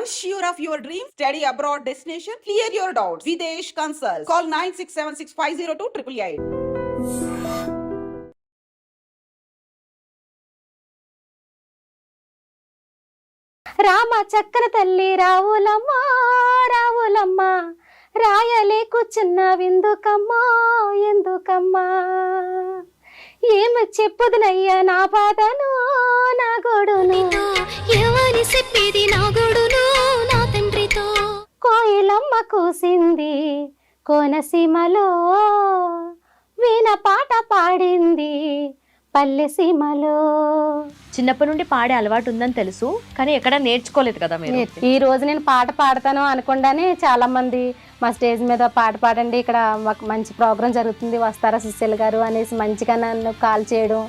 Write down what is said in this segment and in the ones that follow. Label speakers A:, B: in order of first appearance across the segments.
A: Unsure of your dream? Study abroad destination? Clear your doubts. Videsh Consult. Call 9676502888.
B: Rama చక్కన తల్లి రావులమ్మ రావులమ్మ రాయలే కూర్చున్న విందుకమ్మా ఎందుకమ్మా ఏమి చెప్పుదునయ్యా నా బాధను నా గోడును
C: ఎవరి చెప్పేది నా గోడును నా తండ్రితో
B: కోయిలమ్మ కూసింది కోనసీమలో వీణ పాట పాడింది పల్లె సీమలో.
D: చిన్నప్పటి నుండి పాడే అలవాటు ఉందని తెలుసు, కానీ ఎక్కడ నేర్చుకోలేదు కదా మీరు.
B: ఈ రోజు నేను పాట పాడతాను అనకుండానే చాలా మంది మా స్టేజ్ మీద పాట పాడండి, ఇక్కడ మాకు మంచి ప్రోగ్రాం జరుగుతుంది వస్తారా సుశీల్ గారు అనేసి మంచిగా నన్ను కాల్ చేయడం,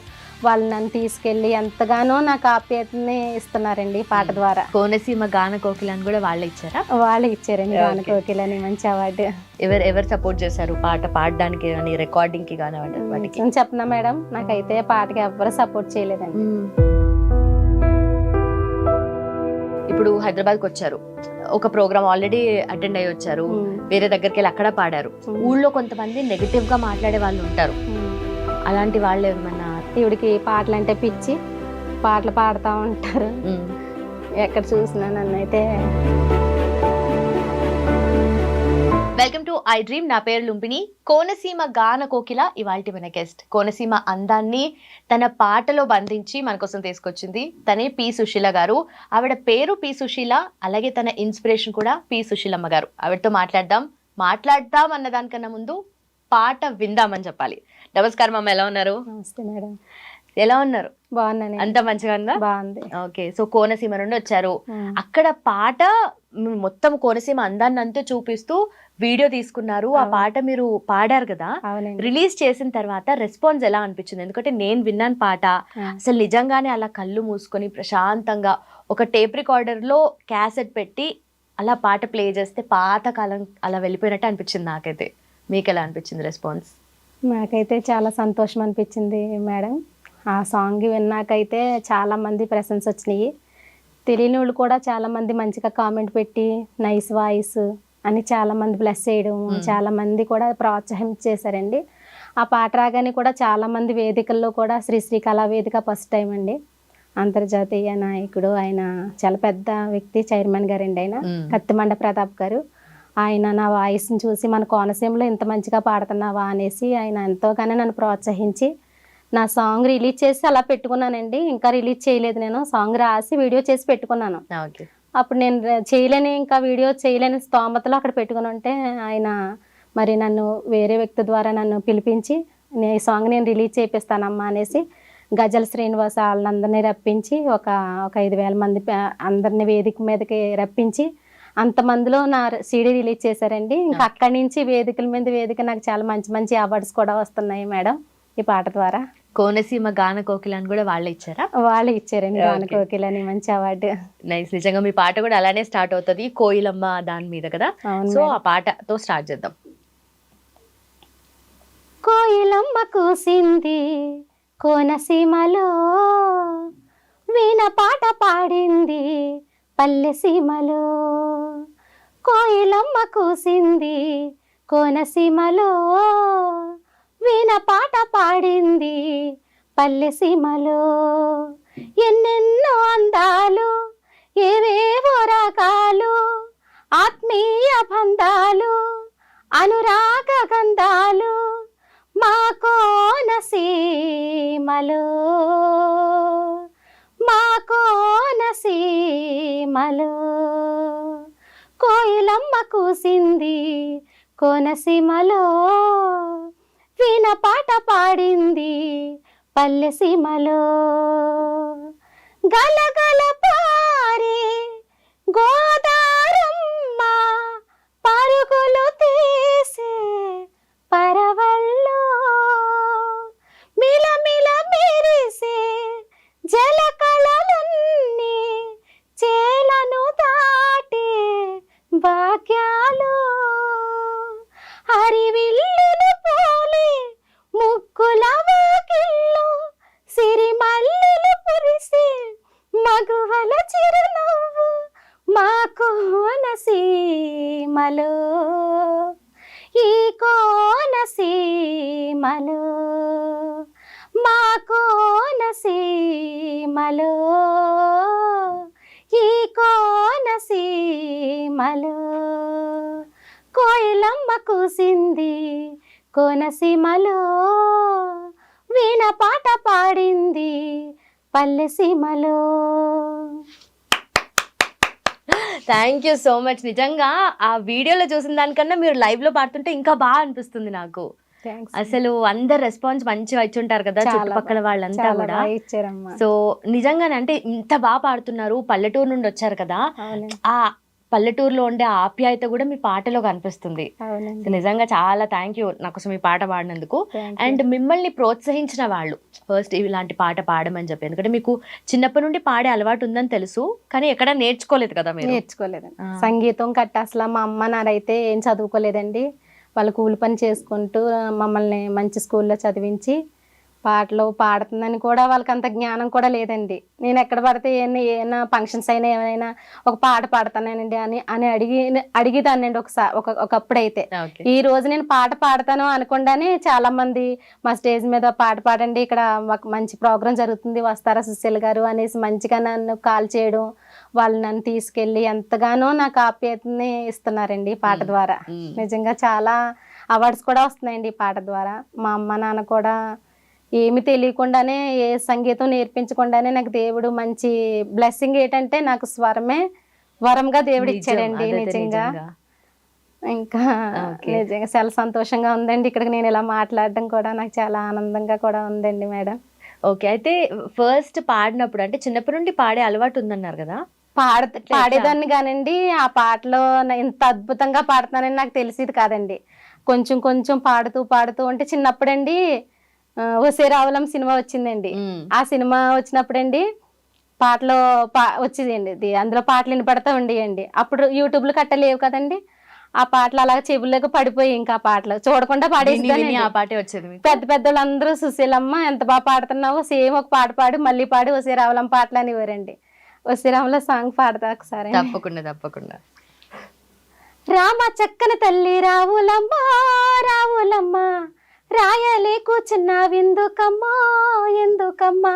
B: వాళ్ళు నన్ను తీసుకెళ్ళి ఎంతగానో నాకు ఆప్యాయతని ఇస్తున్నారండి పాట ద్వారా.
D: కోనసీమ గాన కోకిలని కూడా వాళ్ళే ఇచ్చారా?
B: వాళ్ళే ఇచ్చారండి గాన కోకిలని మంచి అవార్డు.
D: ఎవరు సపోర్ట్ చేశారు పాట పాడడానికి కానీ రికార్డింగ్ కి కానీ వాటికి?
B: చెప్పనా మేడం, నాకైతే పాటకి ఎవరు సపోర్ట్ చేయలేదండి.
D: ఇప్పుడు హైదరాబాద్కి వచ్చారు, ఒక ప్రోగ్రామ్ ఆల్రెడీ అటెండ్ అయ్యి వచ్చారు, వేరే దగ్గరికి వెళ్ళి అక్కడ పాడారు. ఊళ్ళో కొంతమంది నెగిటివ్ గా మాట్లాడే వాళ్ళు ఉంటారు, అలాంటి వాళ్ళు ఏమన్నా?
B: ఈవిడికి పాటలు అంటే పిచ్చి, పాటలు పాడుతూ ఉంటారు, ఎక్కడ చూసినా నన్ను అయితే.
D: Welcome to I dream. నా పేరు లుంపిని. కోనసీమ గాన కోకిల ఇవాల్టి మన గెస్ట్. కోనసీమ అందాన్ని తన పాటలో బంధించి మన కోసం తీసుకొచ్చింది తనే పి సుశీల గారు. ఆవిడ పేరు పి సుశీల, అలాగే తన ఇన్స్పిరేషన్ కూడా పి సుశీలమ్మ గారు. ఆవిడతో మాట్లాడదాం అన్న దానికన్నా ముందు పాట విందామని చెప్పాలి. నమస్కారం అమ్మ, ఎలా ఉన్నారు?
B: నమస్తే మేడం.
D: ఎలా ఉన్నారు?
B: బాగున్నాను.
D: అంత మంచిగా ఉందా?
B: బాగుంది.
D: ఓకే, సో కోనసీమ నుండి వచ్చారు. అక్కడ పాట మొత్తం కోనసీమ అందాన్ని అంతా చూపిస్తూ వీడియో తీసుకున్నారు. ఆ పాట మీరు పాడారు కదా, రిలీజ్ చేసిన తర్వాత రెస్పాన్స్ ఎలా అనిపించింది? ఎందుకంటే నేను విన్నాను పాట, అసలు నిజంగానే అలా కళ్ళు మూసుకొని ప్రశాంతంగా ఒక టేప్ రికార్డర్ లో క్యాసెట్ పెట్టి అలా పాట ప్లే చేస్తే పాత కాలం అలా వెళ్ళిపోయినట్టు అనిపించింది నాకైతే. మీకు ఎలా అనిపించింది రెస్పాన్స్?
B: నాకైతే చాలా సంతోషం అనిపించింది మేడం. ఆ సాంగ్ విన్నాకైతే చాలా మంది ప్రశంస వచ్చినాయి. తెలియని వాళ్ళు కూడా చాలా మంది మంచిగా కామెంట్ పెట్టి నైస్ వాయిస్ అని చాలా మంది బ్లెస్ చేయడం, చాలా మంది కూడా ప్రోత్సాహం చేశారండి. ఆ పాట రాగానే కూడా చాలా మంది వేదికల్లో కూడా శ్రీ కళా వేదిక ఫస్ట్ టైం అండి, అంతర్జాతీయ నాయకుడు ఆయన, చాలా పెద్ద వ్యక్తి, చైర్మన్ గారండి ఆయన, కత్తిమండ ప్రతాప్ గారు. ఆయన నా వాయిస్ని చూసి మన కోనసీమలో ఇంత మంచిగా పాడుతున్నావా అనేసి ఆయన ఎంతోగానో నన్ను ప్రోత్సహించి నా సాంగ్ రిలీజ్ చేసి అలా పెట్టుకున్నానండి. ఇంకా రిలీజ్ చేయలేదు, నేను సాంగ్ రాసి వీడియో చేసి పెట్టుకున్నాను. అప్పుడు నేను చేయలేని, ఇంకా వీడియో చేయలేని స్తోమతలో అక్కడ పెట్టుకుని ఉంటే ఆయన మరి నన్ను వేరే వ్యక్తి ద్వారా నన్ను పిలిపించి ఈ సాంగ్ నేను రిలీజ్ చేపిస్తానమ్మా అనేసి గజల్ శ్రీనివాస వాళ్ళందరినీ రప్పించి ఒక 5,000 మంది అందరినీ వేదిక మీదకి రప్పించి అంతమందిలో నా సీడీ రిలీజ్ చేశారండి. ఇంకా అక్కడి నుంచి వేదికల మీద వేదిక నాకు చాలా మంచి మంచి అవార్డ్స్ కూడా వస్తున్నాయి మేడం ఈ పాట ద్వారా.
D: కోనసీమ గాన కోకిలని కూడా వాళ్ళే ఇచ్చారా?
B: వాళ్ళే ఇచ్చారండి గాన కోకిలని మంచి అవార్డు.
D: నైస్. నిజంగా మీ పాట కూడా అలానే స్టార్ట్ అవుతుంది, కోయిలమ్మ దాని మీద కదా. సో ఆ పాటతో స్టార్ట్ చేద్దాం.
B: కోయిలమ్మ కూసింది కోనసీమలో, వీణ పాట పాడింది పల్లె సీమలో. కోయిలమ్మ కూసింది కోనసీమలో, వీణ పాట పాడింది పల్లె సీమలో. ఎన్నెన్నో అందాలు, ఏవేవో రకాలు, ఆత్మీయ బంధాలు, అనురాగ గంధాలు మా కోనసీమలో, మా కోనసీమలో. కోయిలమ్మ కూసింది కోనసీమలో, వీణ పాట పాడింది పల్లె సీమలో. గలగల పారే గోదారమ్మ పరుగులు తీసే పరవల్లో, మిలమిల మెరిసే జలకళలన్నీ చేలను దాటే భాగ్యాలు. హరివిల్లులు పోలే ముక్కుల వాకిళ్ళు, సిరిమల్లులు పురిసే మగువల చిరునవ్వు మా కోనసీమలో ఈ కోనసీమలో మా కోనసీమలో ఈ కోనసీమలో కోయిలమ్మ కూసింది కోనసీమలో వీణ పాట పాడింది పల్లె సీమలో.
D: Thank you so much. నిజంగా ఆ వీడియోలో చూసిన దానికన్నా మీరు లైవ్ లో పాడుతుంటే ఇంకా బాగా అనిపిస్తుంది నాకు. అసలు అందరు రెస్పాన్స్ మంచిగా ఇచ్చుంటారు కదా చుట్టుపక్కల వాళ్ళంతా కూడా. సో నిజంగానే అంటే ఇంత బాగా పాడుతున్నారు, పల్లెటూరు నుండి వచ్చారు కదా, ఆ పల్లెటూరులో ఉండే ఆప్యాయత కూడా మీ పాటలో కనిపిస్తుంది. నిజంగా చాలా థ్యాంక్ యూ నాకోసం ఈ పాట పాడినందుకు. అండ్ మిమ్మల్ని ప్రోత్సహించిన వాళ్ళు ఫస్ట్ ఇలాంటి పాట పాడమని చెప్పి, ఎందుకంటే మీకు చిన్నప్పటి నుండి పాడే అలవాటు ఉందని తెలుసు, కానీ ఎక్కడ నేర్చుకోలేదు కదా మీరు?
B: నేర్చుకోలేదండి సంగీతం కట్ట. అసలు మా అమ్మ నాన్నైతే ఏం చదువుకోలేదండి. వాళ్ళు కూలి పని చేసుకుంటూ మమ్మల్ని మంచి స్కూల్లో చదివించి పాటలు పాడుతుందని కూడా వాళ్ళకి అంత జ్ఞానం కూడా లేదండి. నేను ఎక్కడ పడితే ఏమైనా ఫంక్షన్స్ అయినా ఏమైనా ఒక పాట పాడతానండి అని అడిగిదానండి ఒకప్పుడైతే. ఈ రోజు నేను పాట పాడతాను అనుకుండానే చాలా మంది మా స్టేజ్ మీద పాట పాడండి, ఇక్కడ మాకు మంచి ప్రోగ్రాం జరుగుతుంది వస్తారా సుశీల్ గారు అనేసి మంచిగా నన్ను కాల్ చేయడం, వాళ్ళు నన్ను తీసుకెళ్ళి ఎంతగానో నాకు ఆప్యాయతని ఇస్తున్నారండి పాట ద్వారా. నిజంగా చాలా అవార్డ్స్ కూడా వస్తున్నాయండి ఈ పాట ద్వారా. మా అమ్మ నాన్న కూడా ఏమి తెలియకుండానే, ఏ సంగీతం నేర్పించకుండానే నాకు దేవుడు మంచి బ్లెస్సింగ్ ఏంటంటే నాకు స్వరమే వరంగా దేవుడు ఇచ్చాడండి. నిజంగా ఇంకా నిజంగా చాలా సంతోషంగా ఉందండి. ఇక్కడికి నేను ఇలా మాట్లాడడం కూడా నాకు చాలా ఆనందంగా కూడా ఉందండి మేడం.
D: ఓకే, అయితే ఫస్ట్ పాడినప్పుడు అంటే చిన్నప్పటి నుండి పాడే అలవాటు ఉందన్నారు కదా?
B: పాడేదాన్ని కానండి, ఆ పాటలో ఇంత అద్భుతంగా పాడుతున్నానని నాకు తెలిసేది కాదండి. కొంచెం కొంచెం పాడుతూ ఉంటే చిన్నప్పుడండి ఒసే రావులం సినిమా వచ్చిందండి. ఆ సినిమా వచ్చినప్పుడండి పాటలు వచ్చేదండి, అందులో పాటలు వినపడతా ఉండేయండి. అప్పుడు యూట్యూబ్లో కట్టలేవు కదండి. ఆ పాటలు అలా చెవుల్లోకి పడిపోయి ఇంకా ఆ పాటలు చూడకుండా పాడేసి
D: ఆ పాటే వచ్చేది.
B: పెద్ద పెద్దలు అందరూ సుశీలమ్మ ఎంత బాగా పాడుతున్నావో, సేమ్ ఒక పాట పాడి మళ్ళీ పాడి ఒసే రావులం పాటలు అనేవారండి. ఒసే రావులం సాంగ్ పాడతా ఒకసారి?
D: తప్పకుండా.
B: రామ చక్కని తల్లి రావులమ్మ రావులమ్మ రాయలే కూర్చున్నా విందుకమ్మా ఎందుకమ్మా,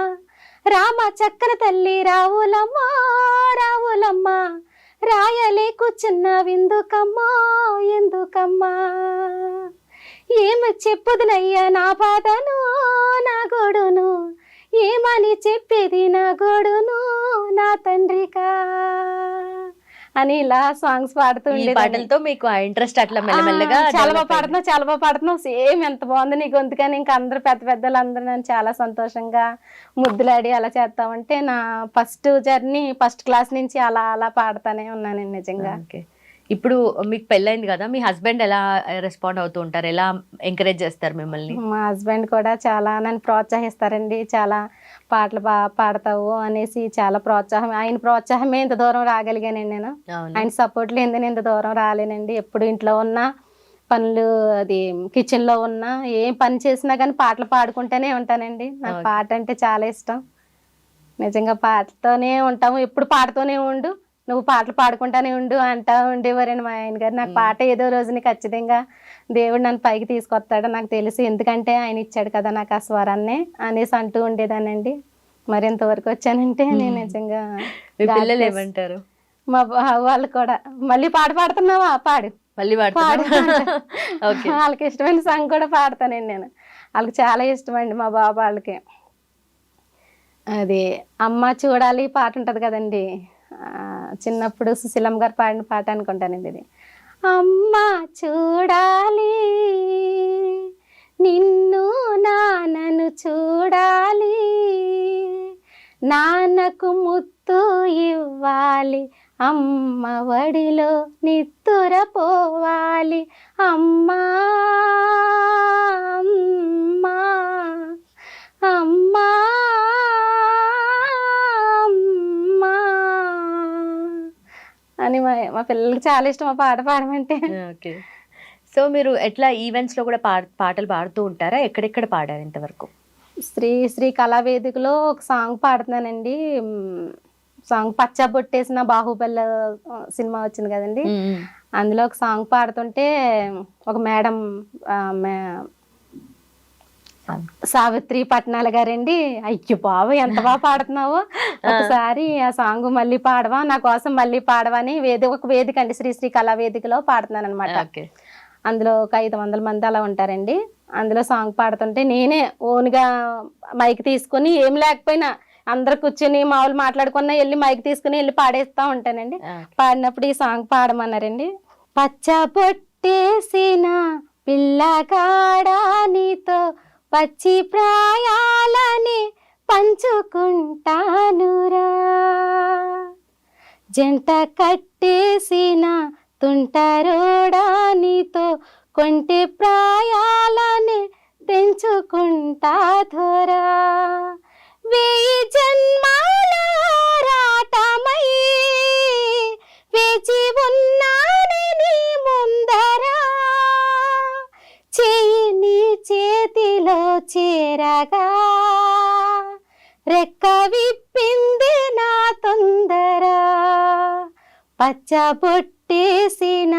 B: రామ చక్కని తల్లి రావులమ్మ రావులమ్మ రాయలే కూర్చున్నా విందుకమ్మా ఎందుకమ్మా, ఏమి చెప్పుదునయ్యా నా బాధను నా గోడును, ఏమని చెప్పేది నా గోడును నా తండ్రికా అని ఇలా సాంగ్స్ పాడుతూ
D: పాటలతో మీకు ఆ ఇంట్రెస్ట్ అట్లా మెల్లమెల్లగా
B: చాలా బాగా పాడుతున్నావు సేమ్ ఎంత బాగుంది నీ గొంతుకని ఇంకా అందరూ పెద్దలు అందరూ నన్ను చాలా సంతోషంగా ముద్దులాడి అలా చేస్తామంటే నా ఫస్ట్ జర్నీ ఫస్ట్ క్లాస్ నుంచి అలా పాడుతానే ఉన్నాను నిజంగా.
D: ఇప్పుడు మీకు పెళ్ళైంది కదా, మీ హస్బెండ్ ఎలా రెస్పాండ్ అవుతూ ఉంటారు, ఎలా ఎంకరేజ్ చేస్తారు మిమ్మల్ని?
B: మా హస్బెండ్ కూడా చాలా నన్ను ప్రోత్సహిస్తారండి. చాలా పాటలు బాగా పాడతావు అనేసి చాలా ప్రోత్సాహం, ఆయన ప్రోత్సాహమే ఇంత దూరం రాగలిగానండి నేను. ఆయన సపోర్ట్ లేని నేను ఇంత దూరం రాలేనండి. ఎప్పుడు ఇంట్లో ఉన్నా పనులు అది కిచెన్ లో ఉన్నా ఏం పని చేసినా కానీ పాటలు పాడుకుంటూనే ఉంటానండి. నాకు పాట అంటే చాలా ఇష్టం. నిజంగా పాటతోనే ఉంటాము, ఎప్పుడు పాడుతూనే ఉండు, నువ్వు పాటలు పాడుకుంటానే ఉండు అంటా ఉండేవారండి మా ఆయన గారు. నాకు పాట ఏదో రోజుని ఖచ్చితంగా దేవుడు నన్ను పైకి తీసుకొస్తాడు నాకు తెలుసు, ఎందుకంటే ఆయన ఇచ్చాడు కదా నాకు ఆ స్వరాన్ని అనేసి అంటూ ఉండేదానండి. మరి ఇంతవరకు వచ్చానంటే నేను నిజంగా.
D: పిల్లలు ఏమంటారు?
B: మా వాళ్ళు కూడా మళ్ళీ పాట పాడుతున్నావా పాడు
D: మళ్ళీ పాడు
B: వాళ్ళకి ఇష్టమైన సాంగ్ కూడా పాడతానండి నేను. వాళ్ళకి చాలా ఇష్టం అండి మా బాబు వాళ్ళకి. అది అమ్మ చూడాలి పాట ఉంటుంది కదండి, చిన్నప్పుడు సుశీలమ్మ గారు పాడిన పాట అనుకుంటానండి ఇది. అమ్మ చూడాలి నిన్ను నాన్నను చూడాలి, నాన్నకు ముత్తు ఇవ్వాలి, అమ్మ వడిలో నిత్తుర పోవాలి, అమ్మా అమ్మా అమ్మా అని మా పిల్లలకి చాలా ఇష్టం ఆ పాట పాడమంటే.
D: ఓకే, సో మీరు ఎట్లా ఈవెంట్స్ లో కూడా పాటలు పాడుతూ ఉంటారా? ఎక్కడెక్కడ పాడారు ఇంతవరకు?
B: శ్రీ కళావేదికలో ఒక సాంగ్ పాడుతున్నానండి, సాంగ్ పచ్చ బొట్టేసిన బాహుబలి సినిమా వచ్చింది కదండి, అందులో ఒక సాంగ్ పాడుతుంటే ఒక మేడం సావిత్రి పట్నాల గారండి, అయ్యో బాబు ఎంత బాగా పాడుతున్నావు, ఒకసారి ఆ సాంగ్ మళ్ళీ పాడవా, నా కోసం మళ్ళీ పాడవా అని ఒక వేదిక అండి, శ్రీశ్రీ కళా వేదికలో పాడుతున్నాను అనమాట. అందులో ఒక 500 మంది అలా ఉంటారండి. అందులో సాంగ్ పాడుతుంటే నేనే ఓన్గా మైక్ తీసుకొని ఏం లేకపోయినా అందరు కూర్చొని మామూలు మాట్లాడుకున్నా వెళ్ళి మైక్ తీసుకుని వెళ్ళి పాడేస్తా ఉంటానండి. పాడినప్పుడు ఈ సాంగ్ పాడమన్నారండి. పచ్చ పొట్టేసిన పిల్లగాడా నీతో పచ్చి ప్రాయాలని పంచుకుంటానురా, జంట కట్టేసిన తుంటరోడా నీతో కొంటి ప్రాయాలని తెంచుకుంటా ధోరా, 1000 జన్మాల రాటమై వేచి ఉన్నాను నీ ముందరా, చెయ్యి నీ చేతిలో చేరగా రెక్క విప్పింది నా తొందర, పచ్చ బొట్టేసిన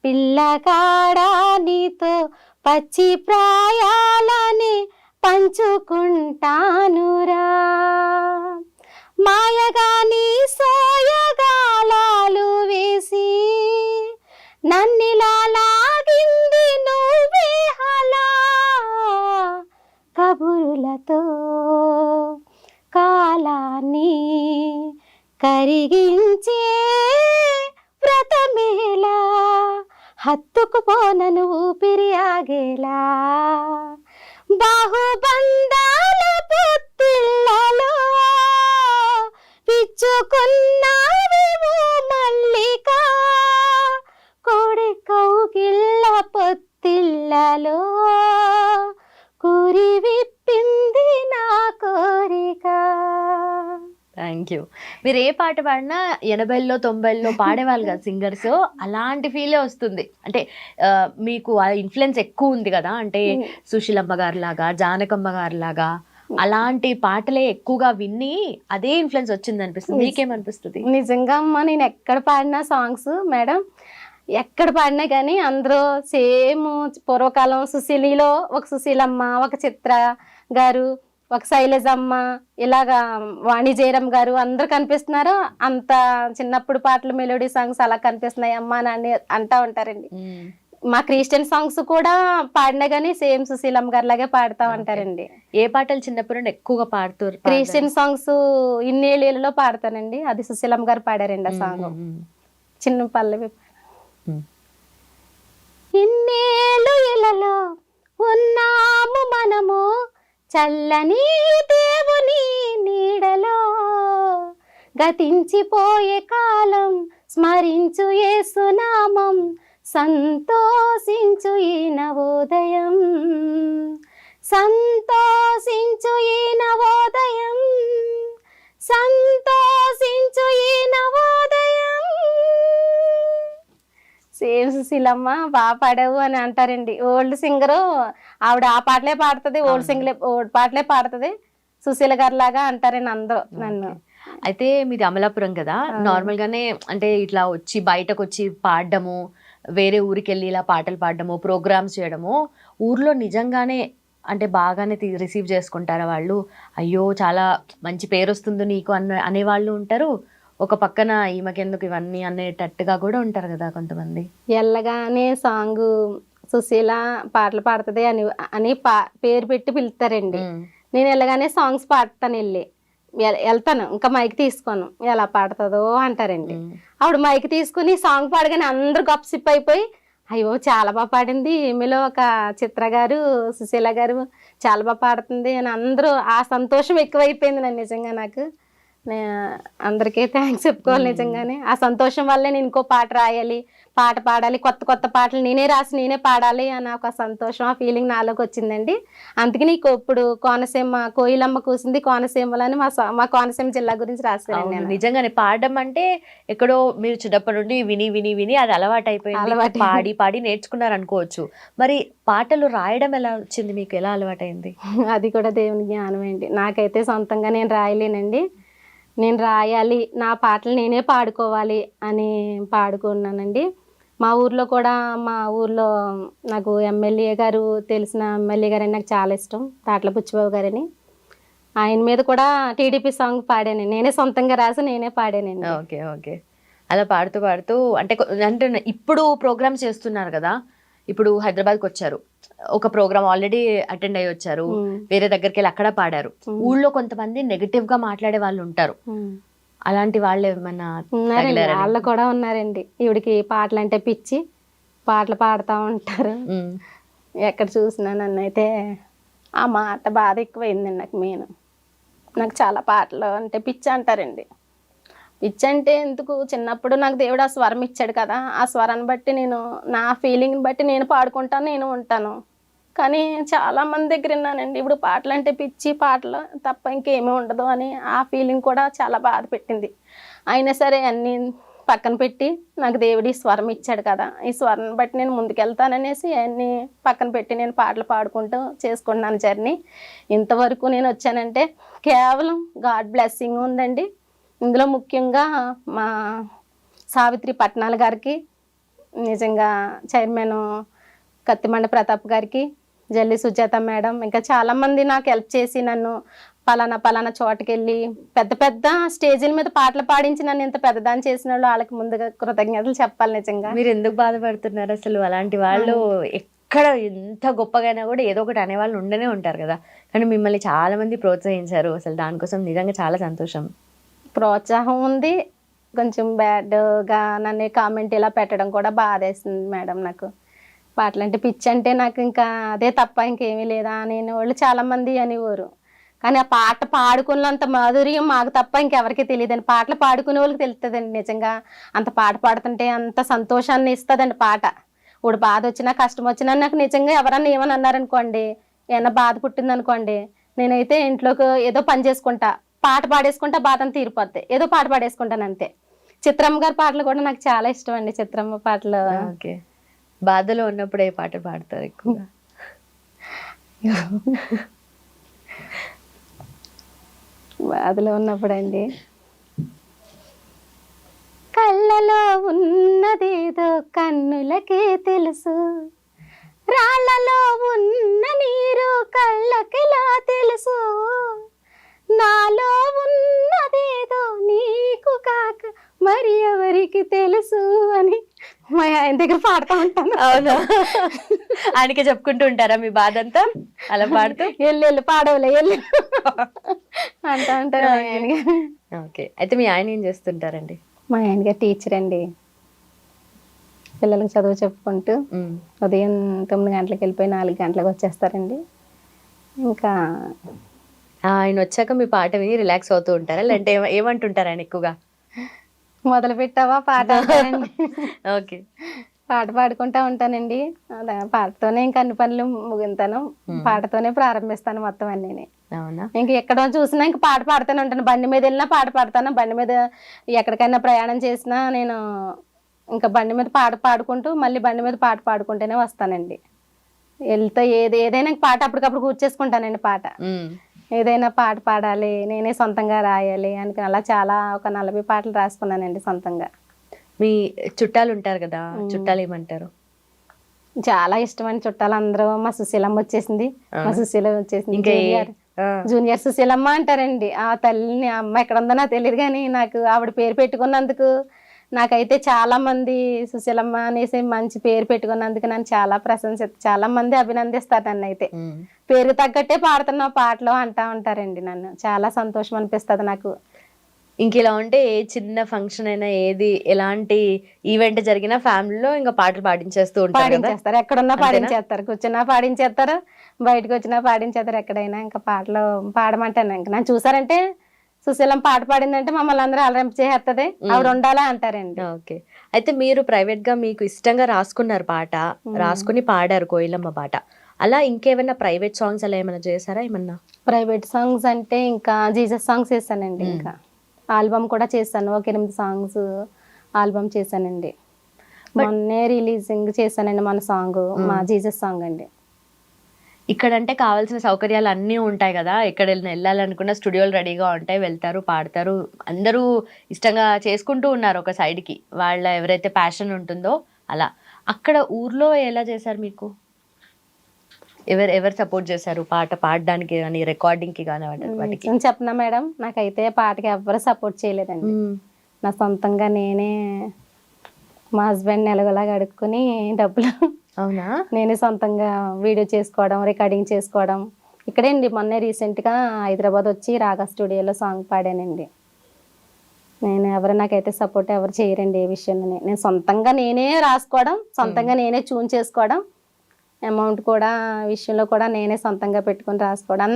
B: పిల్లగాడా నీతో పచ్చి ప్రాయాలని పంచుకుంటానురా, మాయగాని సోయగాలాలు వేసి నన్నిలా లాగింది నువ్వే హలా, కబురులతో కాలాన్ని కరిగించే వ్రతమేలా, హత్తుకుపోనను ఊపిరి ఆగేలా, బాహుబంధాల పొత్తిళ్ళలో పిచ్చుకున్నావివో మల్లిక, కోడి కౌగిళ్ళ పొత్తిళ్ళలో కూరి విప్పింది నా కోరిక.
D: Thank you. మీరు ఏ పాట పాడినా 80లో 90లో పాడేవాళ్ళు కదా సింగర్స్, అలాంటి ఫీలే వస్తుంది. అంటే మీకు ఆ ఇన్ఫ్లుయెన్స్ ఎక్కువ ఉంది కదా, అంటే సుశీలమ్మ గారి లాగా, జానకమ్మ గారి లాగా అలాంటి పాటలే ఎక్కువగా విని అదే ఇన్ఫ్లుయెన్స్ వచ్చింది అనిపిస్తుంది. మీకేమనిపిస్తుంది?
B: నిజంగా అమ్మ, నేను ఎక్కడ పాడిన సాంగ్స్ మేడం, ఎక్కడ పాడినా కానీ అందరూ సేమ్ పూర్వకాలం సుశీలిలో ఒక సుశీలమ్మ, ఒక చిత్ర గారు, ఒక శైలజమ్మ, ఇలాగా వాణి జయరామ్ గారు అందరు కనిపిస్తున్నారు. అంత చిన్నప్పుడు పాటలు మెలోడీ సాంగ్స్ అలా కనిపిస్తున్నాయి అమ్మ అని అంటా ఉంటారండి. మా క్రిస్టియన్ సాంగ్స్ కూడా పాడినా గానీ సేమ్ సుశీలమ్మ గారి లాగే పాడుతూ ఉంటారండి.
D: ఏ పాటలు చిన్నప్పుడు నుండి ఎక్కువగా పాడుతారు?
B: క్రిస్టియన్ సాంగ్స్ ఇన్నేళ్ళలో పాడతానండి, అది సుశీలమ్మ గారు పాడారండి ఆ సాంగ్. చిన్న పల్లవి, ఇన్నేళ్ళు ఇళ్ళలో ఉన్నాము మనము చల్లని దేవుని నీడలో, గతించిపోయే కాలం స్మరించు యేసునామం, సంతోషించు ఈ నవోదయం, సంతోషించు ఈ నవోదయం, సంతోషించు ఈ నవోదయం. సేమ్ సుశీలమ్మ బాగా పాడావు అని అంటారండి. ఓల్డ్ సింగరు ఆవిడ ఆ పాటలే పాడుతుంది, ఓల్డ్ పాటలే పాడుతుంది, సుశీల గారి లాగా అంటారండి అందరూ నన్ను.
D: అయితే మీది అమలాపురం కదా, నార్మల్ గానే అంటే ఇట్లా వచ్చి బయటకు వచ్చి పాడడము, వేరే ఊరికి వెళ్ళి ఇలా పాటలు పాడడము, ప్రోగ్రామ్స్ చేయడము, ఊర్లో నిజంగానే అంటే బాగానే రిసీవ్ చేసుకుంటారా వాళ్ళు? అయ్యో చాలా మంచి పేరు వస్తుంది నీకు అనేవాళ్ళు ఉంటారు, ఒక పక్కన ఈమెకెందుకు ఇవన్నీ అనేటట్టుగా కూడా ఉంటారు కదా కొంతమంది.
B: ఎల్లగానే సాంగ్ సుశీల పాటలు పాడుతుంది అని పేరు పెట్టి పిలుస్తారండి. నేను వెళ్ళగానే సాంగ్స్ పాడతాను, వెళ్తాను, ఇంకా మైక్ తీసుకోను, ఎలా పాడుతుందో అంటారండి. ఆవిడ మైక్ తీసుకుని సాంగ్ పాడగానే అందరు గప్సిప్ అయిపోయి అయ్యో చాలా బాగా పాడింది, ఈమెలో ఒక చిత్ర గారు సుశీల గారు చాలా బాగా పాడుతుంది అని అందరూ ఆ సంతోషం ఎక్కువైపోయింది నన్ను. నిజంగా నాకు అందరికీ థ్యాంక్స్ చెప్పుకోవాలి. నిజంగానే ఆ సంతోషం వల్లే నేను ఇంకో పాట రాయాలి, పాట పాడాలి, కొత్త కొత్త పాటలు నేనే రాసి నేనే పాడాలి అని ఒక సంతోషం, ఆ ఫీలింగ్ నాలోకి వచ్చిందండి. అందుకే నీకు ఇప్పుడు కోనసీమ కోయిలమ్మ కూసింది కోనసీమలో అని మా కోనసీమ జిల్లా గురించి రాశాను.
D: నిజంగానే పాడడం అంటే ఎక్కడో మీరు చిన్నప్పటి నుండి విని విని విని అది అలవాటు అయిపోయింది, పాడి పాడి నేర్చుకున్నారు అనుకోవచ్చు. మరి పాటలు రాయడం ఎలా వచ్చింది మీకు, ఎలా అలవాటైంది?
B: అది కూడా దేవుని జ్ఞానం అండి. నాకైతే సొంతంగా నేను రాయలేనండి. నేను రాయాలి, నా పాటలు నేనే పాడుకోవాలి అని పాడుకున్నానండి. మా ఊర్లో నాకు ఎమ్మెల్యే గారు, తెలిసిన ఎమ్మెల్యే గారు నాకు చాలా ఇష్టం, తాట్ల బుచ్చిబాబు గారని. ఆయన మీద కూడా టీడీపీ సాంగ్ పాడాను, నేనే సొంతంగా రాసి నేనే పాడానండి.
D: Okay okay. అలా పాడుతూ పాడుతూ అంటే అంటే ఇప్పుడు ప్రోగ్రామ్స్ చేస్తున్నారు కదా, ఇప్పుడు హైదరాబాద్కి వచ్చారు, ఒక ప్రోగ్రామ్ ఆల్రెడీ అటెండ్ అయ్యి వచ్చారు, వేరే దగ్గరికి వెళ్ళి అక్కడ పాడారు. ఊళ్ళో కొంతమంది నెగటివ్ గా మాట్లాడే వాళ్ళు ఉంటారు, అలాంటి వాళ్ళు ఏమన్నా
B: వాళ్ళు కూడా ఉన్నారండి. ఈవిడికి పాటలు అంటే పిచ్చి, పాటలు పాడుతూ ఉంటారు. ఎక్కడ చూసినా నన్ను అయితే ఆ మాట బాధ ఎక్కువైందండి నాకు. నాకు చాలా పాటలు అంటే పిచ్చి అంటారండి. పిచ్చి అంటే ఎందుకు, చిన్నప్పుడు నాకు దేవుడు ఆ స్వరం ఇచ్చాడు కదా, ఆ స్వరాన్ని బట్టి నేను, నా ఫీలింగ్ని బట్టి నేను పాడుకుంటాను, నేను ఉంటాను. కానీ చాలామంది దగ్గర విన్నానండి, ఇప్పుడు పాటలు అంటే పిచ్చి, పాటలు తప్ప ఇంకేమీ ఉండదు అని. ఆ ఫీలింగ్ కూడా చాలా బాధ పెట్టింది. అయినా సరే అన్నీ పక్కన పెట్టి నాకు దేవుడి స్వరం ఇచ్చాడు కదా, ఈ స్వరం బట్టి నేను ముందుకెళ్తాననేసి అన్నీ పక్కన పెట్టి నేను పాటలు పాడుకుంటూ చేసుకుంటున్నాను జర్నీ. ఇంతవరకు నేను వచ్చానంటే కేవలం గాడ్ బ్లెస్సింగ్ ఉందండి. ఇందులో ముఖ్యంగా మా సావిత్రి పట్నాల గారికి, నిజంగా చైర్మన్ కత్తిమండ ప్రతాప్ గారికి, జల్లి సుజాత మేడం, ఇంకా చాలామంది నాకు హెల్ప్ చేసి నన్ను పలానా చోటకి వెళ్ళి పెద్ద పెద్ద స్టేజీల మీద పాటలు పాడించి నన్ను ఇంత పెద్దదాన్ని చేసిన వాళ్ళు, వాళ్ళకి ముందుగా కృతజ్ఞతలు చెప్పాలి. నిజంగా
D: మీరు ఎందుకు బాధపడుతున్నారు అసలు? అలాంటి వాళ్ళు ఎక్కడ ఎంత గొప్పగైనా కూడా ఏదో ఒకటి అనేవాళ్ళు ఉండనే ఉంటారు కదా, కానీ మిమ్మల్ని చాలా మంది ప్రోత్సహించారు, అసలు దానికోసం నిజంగా చాలా సంతోషం.
B: ప్రోత్సాహం ఉంది, కొంచెం బ్యాడ్గా నన్ను కామెంట్ ఇలా పెట్టడం కూడా బాధేస్తుంది మేడం. నాకు పాటలు అంటే పిచ్చి అంటే నాకు ఇంకా అదే తప్ప ఇంకేమీ లేదా నేను వాళ్ళు చాలామంది అనేవారు. కానీ ఆ పాట పాడుకున్నంత మాధుర్యం మాకు తప్ప ఇంకెవరికి తెలియదండి. పాటలు పాడుకునే వాళ్ళకి తెలుస్తుందండి. నిజంగా అంత పాట పాడుతుంటే అంత సంతోషాన్ని ఇస్తుందండి పాట. ఇప్పుడు బాధ వచ్చినా కష్టం వచ్చినా నాకు నిజంగా ఎవరన్నా ఏమని అన్నారనుకోండి, ఏమన్నా బాధ పుట్టిందనుకోండి, నేనైతే ఇంట్లోకి ఏదో పని చేసుకుంటా, పాట పాడేసుకుంటా, బాధను తీరిపోద్ది, ఏదో పాట పాడేసుకుంటాను అంతే. చిత్రమ్మ గారి పాటలు కూడా నాకు చాలా ఇష్టం అండి. చిత్రమ్మ పాటలు.
D: ఓకే. బాధలో ఉన్నప్పుడు ఏ పాట పాడతారు ఎక్కువగా?
B: బాధలో ఉన్నప్పుడు అండి, కళ్ళలో ఉన్నదేదో కన్నులకే తెలుసు, రాళ్ళలో ఉన్న నీరు కళ్ళకెలా తెలుసు, నాలో ఉన్నదేదో నీకు కాక మరి ఎవరికి తెలుసు అని మా ఆయన దగ్గర పాడుతూ ఉంటాను.
D: అవునా? ఆయనకే చెప్పుకుంటూ ఉంటారా మీ బాధ అంతా అలా పాడుతూ?
B: ఎల్లు పాడవలే ఎల్లు అంటూ ఉంటారు మా ఆయనగా.
D: ఓకే. అయితే మీ ఆయన ఏం చేస్తుంటారండి?
B: మా ఆయనగా టీచర్ అండి. పిల్లలకు చదువు చెప్పుకుంటూ ఉదయం 9 గంటలకు వెళ్ళిపోయి 4 గంటలకు వచ్చేస్తారండి. ఇంకా
D: ఆయన వచ్చాక మీ పాట విని రిలాక్స్ అవుతూ ఉంటారా, లేదంటే ఏమంటుంటారు ఆయన ఎక్కువగా?
B: మొదలు పెట్టావా పాట అంటారండి.
D: ఓకే.
B: పాట పాడుకుంటా ఉంటానండి. పాటతోనే ఇంకా అన్ని పనులు ముగింతాను, పాటతోనే ప్రారంభిస్తాను మొత్తం అన్నీ.
D: అవునా?
B: ఇంక ఎక్కడ చూసినా ఇంక పాట పాడుతూనే ఉంటాను. బండి మీద వెళ్ళినా పాట పాడతాను, బండి మీద ఎక్కడికైనా ప్రయాణం చేసినా నేను ఇంకా బండి మీద పాట పాడుకుంటూ మళ్ళీ బండి మీద పాట పాడుకుంటూనే వస్తానండి. వెళ్తే ఏదైనా పాట అప్పటికప్పుడు కూర్చేసుకుంటానండి. పాట ఏదైనా పాట పాడాలి, నేనే సొంతంగా రాయాలి అని అలా చాలా ఒక 40 పాటలు రాసుకున్నానండి సొంతంగా.
D: మీ చుట్టాలు ఉంటారు కదా, చుట్టాలు ఏమంటారు?
B: చాలా ఇష్టమైన చుట్టాలు అందరూ. మా సుశీలమ్మ వచ్చేసింది, మా సుశీల వచ్చేసింది, జూనియర్ సుశీలమ్మ అంటారండి. ఆ తల్లిని, అమ్మ ఎక్కడ ఉందో నాకు తెలియదు, కానీ నాకు ఆవిడ పేరు పెట్టుకున్నందుకు నాకైతే చాలా మంది సుశీలమ్మ అనేసి మంచి పేరు పెట్టుకున్నందుకు నన్ను చాలా చాలా మంది అభినందిస్తారు. నన్ను అయితే పేరు తగ్గట్టే పాడుతున్న పాటలు అంటా ఉంటారండి. నన్ను చాలా సంతోషం అనిపిస్తుంది నాకు.
D: ఇంక ఇలా ఉంటే ఏ చిన్న ఫంక్షన్ అయినా, ఏది ఎలాంటి ఈవెంట్ జరిగినా ఫ్యామిలీలో ఇంకా పాటలు పాడించేస్తూ ఉంటారు.
B: పాడించేస్తారు, ఎక్కడున్నా పాడించేస్తారు, కూర్చున్నా పాడించేస్తారు, బయటకు వచ్చినా పాడించేస్తారు. ఎక్కడైనా ఇంకా పాటలు పాడమంటాను. ఇంకా నన్ను చూసారంటే సుశీలం పాట పాడిందంటే మమ్మల్ని అందరూ అలరింపు చేస్తుంది, ఆవిడ ఉండాలా అంటారండి.
D: ఓకే. అయితే మీరు ప్రైవేట్ గా మీకు ఇష్టంగా రాసుకున్నారు పాట, రాసుకుని పాడారు కోయిలమ్మ పాట. అలా ఇంకేమైనా ప్రైవేట్ సాంగ్స్ అలా ఏమైనా చేశారా? ఏమన్నా
B: ప్రైవేట్ సాంగ్స్ అంటే ఇంకా జీసస్ సాంగ్స్ చేశానండి. ఇంకా ఆల్బమ్ కూడా చేశాను, ఒక 8 సాంగ్స్ ఆల్బమ్ చేశానండి. మొన్నే రిలీజింగ్ చేశానండి మన సాంగ్, మా జీసస్ సాంగ్ అండి.
D: ఇక్కడంటే కావాల్సిన సౌకర్యాలు అన్నీ ఉంటాయి కదా, ఎక్కడ వెళ్ళాలనుకున్న స్టూడియోలు రెడీగా ఉంటాయి, వెళ్తారు, పాడతారు, అందరూ ఇష్టంగా చేసుకుంటూ ఉన్నారు ఒక సైడ్కి వాళ్ళ ఎవరైతే ప్యాషన్ ఉంటుందో అలా. అక్కడ ఊర్లో ఎలా చేశారు మీకు? ఎవరు సపోర్ట్ చేశారు పాట పాడడానికి కానీ రికార్డింగ్కి కానీ వాటికి?
B: నేను చెప్పనా మేడం, నాకైతే పాటకి ఎవ్వరు సపోర్ట్ చేయలేదండి. నా సొంతంగా నేనే మా హస్బెండ్ నెలగలాగా అడుక్కుని డబ్బులు
D: అవునా
B: నేనే సొంతంగా వీడియో చేసుకోవడం, రికార్డింగ్ చేసుకోవడం. ఇక్కడే అండి మొన్నే రీసెంట్గా హైదరాబాద్ వచ్చి రాగా స్టూడియోలో సాంగ్ పాడానండి. నాకైతే సపోర్ట్ ఎవరు చేయరండి ఏ విషయంలోనే. నేను సొంతంగా నేనే రాసుకోవడం, సొంతంగా నేనే ట్యూన్ చేసుకోవడం, అమౌంట్ కూడా విషయంలో కూడా నేనే సొంతంగా పెట్టుకొని రాసుకోవడం.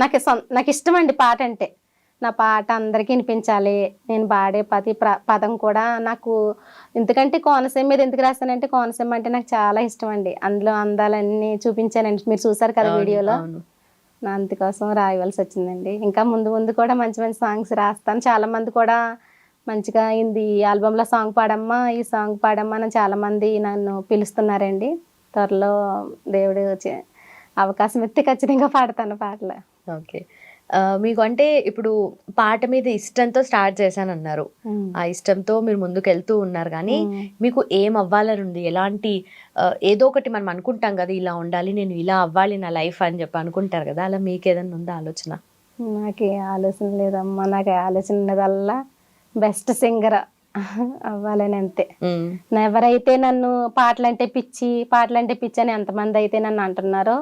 B: నాకు ఇష్టం అండి పాట అంటే. నా పాట అందరికీ వినిపించాలి, నేను పాడే ప్రతి పదం కూడా నాకు. ఎందుకంటే కోనసీమ మీద ఎందుకు రాస్తానంటే కోనసీమ అంటే నాకు చాలా ఇష్టం అండి. అందులో అందాలన్నీ చూపించానండి, మీరు చూసారు కదా వీడియోలో. నా అందుకోసం రాయవలసి వచ్చిందండి. ఇంకా ముందు ముందు కూడా మంచి మంచి సాంగ్స్ రాస్తాను. చాలా మంది కూడా మంచిగా హిందీ ఆల్బంలో సాంగ్ పాడమ్మా, ఈ సాంగ్ పాడమ్మా అని చాలా మంది నన్ను పిలుస్తున్నారండి. త్వరలో దేవుడు అవకాశం ఇస్తే ఖచ్చితంగా పాడతాను పాటలు.
D: ఓకే. మీకు అంటే ఇప్పుడు పాట మీద ఇష్టంతో స్టార్ట్ చేశానన్నారు, ఆ ఇష్టంతో మీరు ముందుకు వెళ్తూ ఉన్నారు. కానీ మీకు ఏం అవ్వాలని ఉంది? ఎలాంటి ఏదో ఒకటి మనం అనుకుంటాం కదా, ఇలా ఉండాలి, నేను ఇలా అవ్వాలి నా లైఫ్ అని చెప్పి అనుకుంటారు కదా, అలా మీకు ఏదైనా ఉందా ఆలోచన?
B: నాకు ఏ ఆలోచన లేదమ్మా. నాకు ఆలోచన ఉన్నదల్లా బెస్ట్ సింగర్ అవ్వాలని అంతే. ఎవరైతే నన్ను పాటలంటే పిచ్చి అని ఎంతమంది అయితే నన్ను అంటున్నారో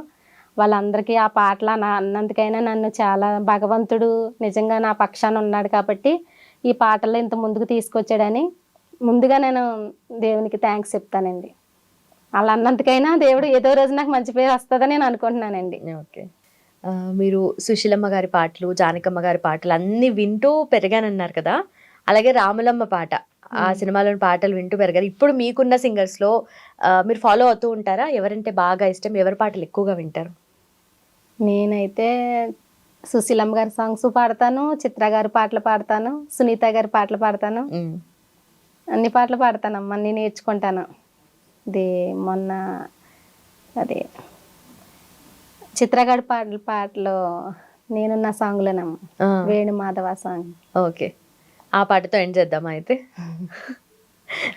B: వాళ్ళందరికీ ఆ పాటలు అన్నందుకైనా నన్ను చాలా భగవంతుడు నిజంగా నా పక్షాన ఉన్నాడు కాబట్టి ఈ పాటల్లో ఇంత ముందుకు తీసుకొచ్చాడని ముందుగా నేను దేవునికి థ్యాంక్స్ చెప్తానండి. అలా అన్నందుకైనా దేవుడు ఏదో రోజు నాకు మంచి పేరు వస్తుందని నేను అనుకుంటున్నానండి.
D: ఓకే. మీరు సుశీలమ్మ గారి పాటలు, జానకమ్మ గారి పాటలు అన్నీ వింటూ పెరిగానన్నారు కదా, అలాగే రాములమ్మ పాట, ఆ సినిమాలోని పాటలు వింటూ పెరిగారు. ఇప్పుడు మీకున్న సింగర్స్లో మీరు ఫాలో అవుతూ ఉంటారా? ఎవరంటే బాగా ఇష్టం, ఎవరి పాటలు ఎక్కువగా వింటారు?
B: నేనైతే సుశీలమ్మ గారి సాంగ్స్ పాడతాను, చిత్ర గారి పాటలు పాడతాను, సునీత గారి పాటలు పాడతాను, అన్ని పాటలు పాడతానమ్మా. అన్నీ నేర్చుకుంటాను. ఇది మొన్న అదే చిత్రగాడి పాటలు నేనున్న సాంగ్లోనమ్మా, వేణు మాధవ సాంగ్.
D: ఓకే, ఆ పాటతో ఎండ్ చేద్దామా అయితే?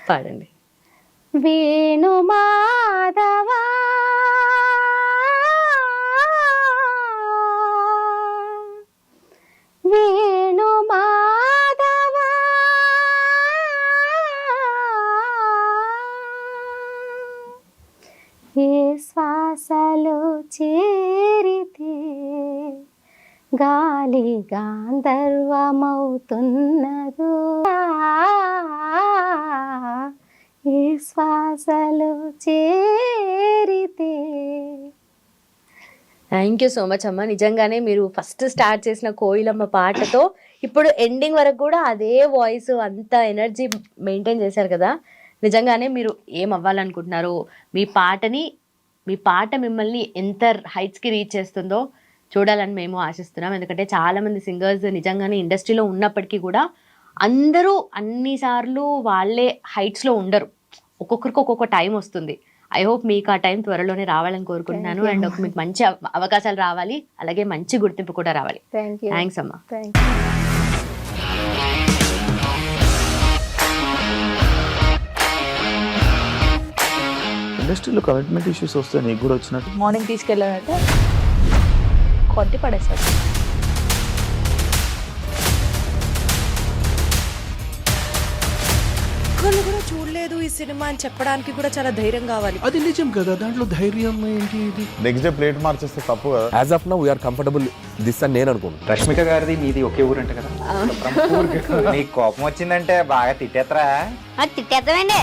D: పాడండి.
B: వేణు మాధవ వేణు మాధవ ఏ శ్వాసలో చేరితే గాలి గాంధర్వమవుతున్నదో, ఏ శ్వాసలో చేరితే.
D: థ్యాంక్ యూ సో మచ్ అమ్మ. నిజంగానే మీరు ఫస్ట్ స్టార్ట్ చేసిన కోయిలమ్మ పాటతో ఇప్పుడు ఎండింగ్ వరకు కూడా అదే వాయిస్, అంత ఎనర్జీ మెయింటైన్ చేశారు కదా. నిజంగానే మీరు ఏం అవ్వాలనుకుంటున్నారు, మీ పాట మిమ్మల్ని ఎంత హైట్స్కి రీచ్ చేస్తుందో చూడాలని మేము ఆశిస్తున్నాం. ఎందుకంటే చాలామంది సింగర్స్ నిజంగానే ఇండస్ట్రీలో ఉన్నప్పటికీ కూడా అందరూ అన్నిసార్లు వాళ్ళే హైట్స్లో ఉండరు, ఒక్కొక్కరికి ఒక్కొక్క టైం వస్తుంది. ఐ హోప్ మీకు ఆ టైం త్వరలోనే రావాలని కోరుకుంటున్నాను. అండ్ మీకు మంచి అవకాశాలు రావాలి, అలాగే మంచి గుర్తింపు కూడా రావాలి. థ్యాంక్స్ అమ్మా.
E: ఇండస్ట్రీలో కమిట్మెంట్ ఇష్యూస్ వస్తే నీకు కూడా వచ్చినట్టు?
F: మార్నింగ్ తీసుకెళ్ళానంటే కొట్టి పడేసాడు.
G: ఒక్కళ్ళు కూడా చూడలేదు ఈ సినిమా అని చెప్పడానికి కూడా చాలా ధైర్యం కావాలి.
E: అది నిజం కదా, దాంట్లో ధైర్యం ఏంటి? ఇది
H: నెక్స్ట్ డే ప్లేట్ మార్చేస్తే తప్పు కదా.
I: As of now we are comfortable this అని నేను అనుకుంటున్నాను.
J: రష్మిక గారిది మీది ఒకే ఊరు అంట కదా?
H: నీకు కోపం వచ్చిందంటే బాగా తిట్టేత్తరా?
C: తిట్టేద్దామండి.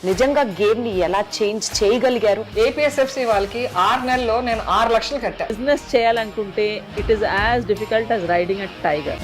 G: నిజంగా గేమ్ ని ఎలా చేంజ్ చేయగలిగారు?
F: ఏపీఎస్ఎఫ్సి వాళ్ళకి 6 నెలల్లో నేను 6 లక్షలు కట్టా. బిజినెస్ చేయాలనుకుంటే it is as difficult as riding a tiger.